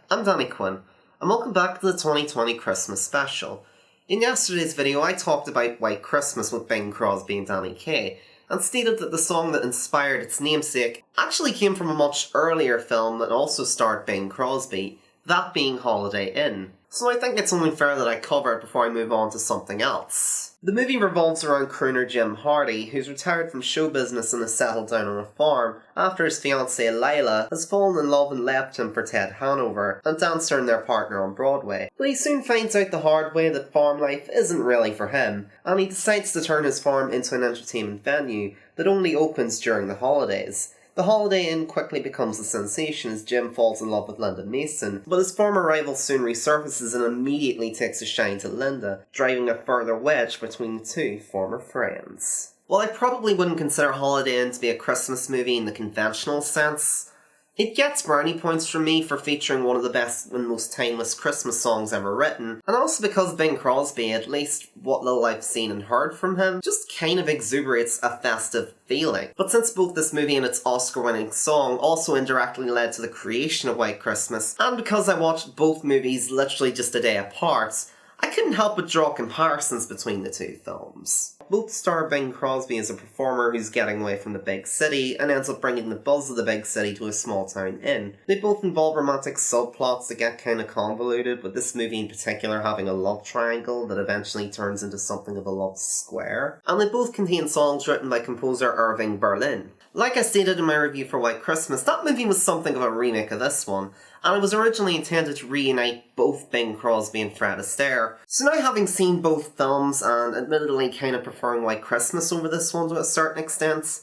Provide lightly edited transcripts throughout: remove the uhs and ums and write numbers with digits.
I'm Danny Quinn, and welcome back to the 2020 Christmas special. In yesterday's video, I talked about White Christmas with Bing Crosby and Danny Kaye, and stated that the song that inspired its namesake actually came from a much earlier film that also starred Bing Crosby, that being Holiday Inn. So I think it's only fair that I cover it before I move on to something else. The movie revolves around crooner Jim Hardy, who's retired from show business and has settled down on a farm after his fiancée Lila has fallen in love and left him for Ted Hanover and Dancer and their partner on Broadway. But he soon finds out the hard way that farm life isn't really for him, and he decides to turn his farm into an entertainment venue that only opens during the holidays. The Holiday Inn quickly becomes a sensation as Jim falls in love with Linda Mason, but his former rival soon resurfaces and immediately takes a shine to Linda, driving a further wedge between the two former friends. While I probably wouldn't consider Holiday Inn to be a Christmas movie in the conventional sense, it gets brownie points from me for featuring one of the best and most timeless Christmas songs ever written, and also because Bing Crosby, at least what little I've seen and heard from him, just kind of exuberates a festive feeling. But since both this movie and its Oscar-winning song also indirectly led to the creation of White Christmas, and because I watched both movies literally just a day apart, I couldn't help but draw comparisons between the two films. Both star Bing Crosby as a performer who's getting away from the big city and ends up bringing the buzz of the big city to a small town inn. They both involve romantic subplots that get kinda convoluted, with this movie in particular having a love triangle that eventually turns into something of a love square. And they both contain songs written by composer Irving Berlin. Like I stated in my review for White Christmas, that movie was something of a remake of this one, and it was originally intended to reunite both Bing Crosby and Fred Astaire. So now having seen both films, and admittedly kind of preferring White Christmas over this one to a certain extent,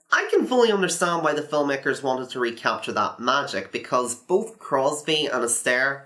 I can fully understand why the filmmakers wanted to recapture that magic, because both Crosby and Astaire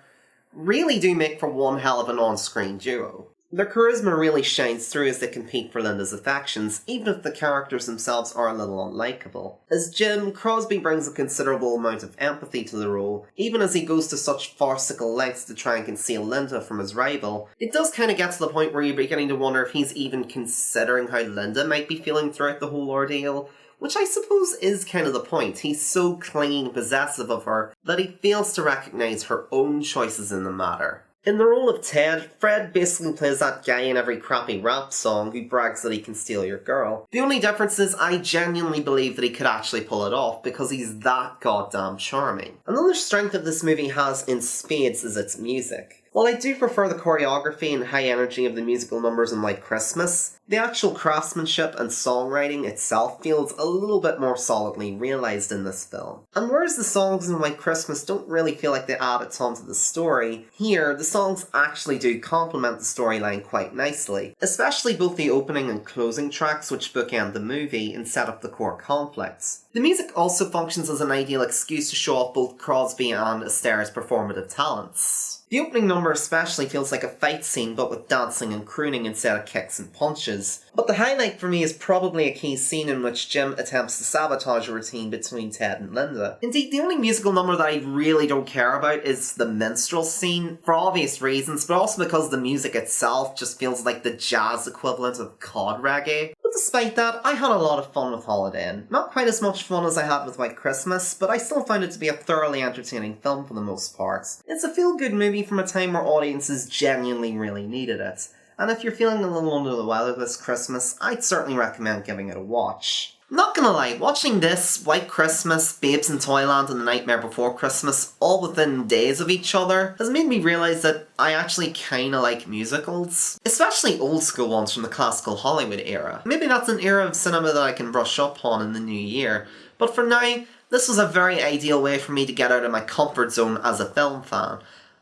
really do make for one hell of an on-screen duo. Their charisma really shines through as they compete for Linda's affections, even if the characters themselves are a little unlikable. As Jim, Crosby brings a considerable amount of empathy to the role, even as he goes to such farcical lengths to try and conceal Linda from his rival. It does kind of get to the point where you're beginning to wonder if he's even considering how Linda might be feeling throughout the whole ordeal, which I suppose is kind of the point. He's so clingy and possessive of her that he fails to recognise her own choices in the matter. In the role of Ted, Fred basically plays that guy in every crappy rap song who brags that he can steal your girl. The only difference is I genuinely believe that he could actually pull it off because he's that goddamn charming. Another strength that this movie has in spades is its music. While I do prefer the choreography and high energy of the musical numbers in White Christmas, the actual craftsmanship and songwriting itself feels a little bit more solidly realised in this film. And whereas the songs in White Christmas don't really feel like they add a ton to the story, here the songs actually do complement the storyline quite nicely, especially both the opening and closing tracks which bookend the movie and set up the core conflicts. The music also functions as an ideal excuse to show off both Crosby and Astaire's performative talents. The opening number especially feels like a fight scene but with dancing and crooning instead of kicks and punches. But the highlight for me is probably a key scene in which Jim attempts to sabotage a routine between Ted and Linda. Indeed, the only musical number that I really don't care about is the minstrel scene, for obvious reasons, but also because the music itself just feels like the jazz equivalent of cod reggae. But despite that, I had a lot of fun with Holiday Inn. Not quite as much fun as I had with White Christmas, but I still found it to be a thoroughly entertaining film for the most part. It's a feel-good movie from a time where audiences genuinely really needed it. And if you're feeling a little under the weather this Christmas, I'd certainly recommend giving it a watch. Not gonna lie, watching this, White Christmas, Babes in Toyland and The Nightmare Before Christmas all within days of each other has made me realise that I actually kinda like musicals. Especially old school ones from the classical Hollywood era. Maybe that's an era of cinema that I can brush up on in the new year, but for now, this was a very ideal way for me to get out of my comfort zone as a film fan.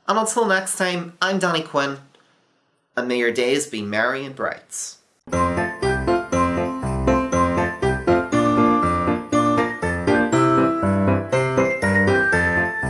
And until next time, I'm Danny Quinn, and may your days be merry and bright.